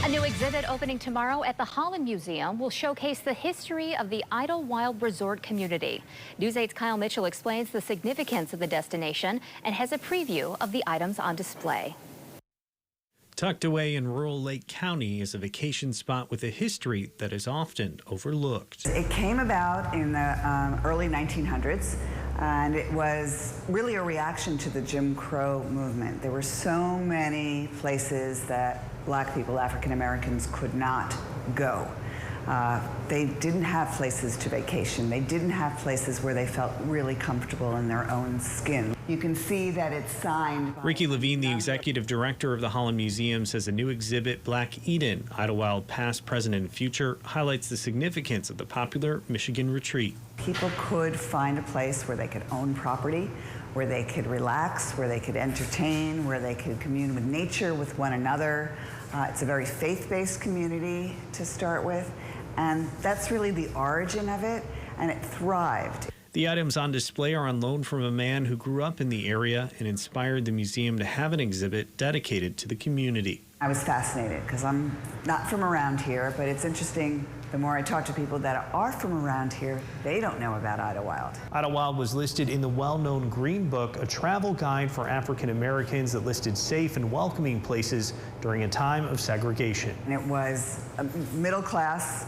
A new exhibit opening tomorrow at the Holland Museum will showcase the history of the Idlewild resort community. News 8's Kyle Mitchell explains the significance of the destination and has a preview of the items on display. Tucked away in rural Lake County is a vacation spot with a history that is often overlooked. It came about in the early 1900s, and it was really a reaction to the Jim Crow movement. There were so many places that black people, African Americans, could not go. They didn't have places to vacation. They didn't have places where they felt really comfortable in their own skin. You can see that it's signed by Ricky Levine, the executive director of the Holland Museum, says a new exhibit, Black Eden, Idlewild Past, Present, and Future, highlights the significance of the popular Michigan retreat. People could find a place where they could own property, where they could relax, where they could entertain, where they could commune with nature, with one another. It's a very faith-based community to start with, and that's really the origin of it, and it thrived. The items on display are on loan from a man who grew up in the area and inspired the museum to have an exhibit dedicated to the community. I was fascinated because I'm not from around here, but it's interesting. The more I talk to people that are from around here, they don't know about Idlewild. Idlewild was listed in the well-known Green Book, a travel guide for African Americans that listed safe and welcoming places during a time of segregation. And it was middle class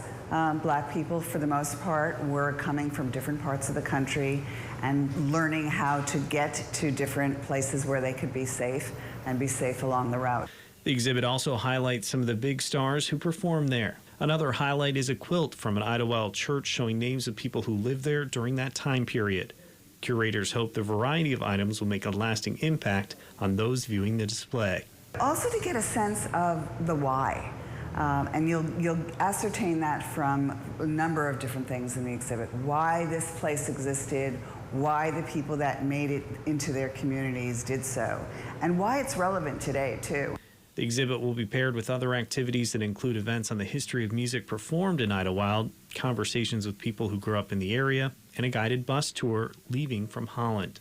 black people, for the most part, were coming from different parts of the country and learning how to get to different places where they could be safe and be safe along the route. The exhibit also highlights some of the big stars who performed there. Another highlight is a quilt from an Idlewild church showing names of people who lived there during that time period. Curators hope the variety of items will make a lasting impact on those viewing the display. Also to get a sense of the why. And you'll ascertain that from a number of different things in the exhibit. Why this place existed, why the people that made it into their communities did so, and why it's relevant today, too. The exhibit will be paired with other activities that include events on the history of music performed in Idlewild, conversations with people who grew up in the area, and a guided bus tour leaving from Holland.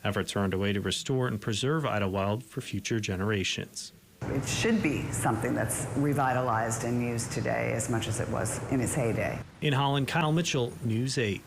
Efforts are underway to restore and preserve Idlewild for future generations. It should be something that's revitalized and used today as much as it was in its heyday. In Holland, Kyle Mitchell, News 8.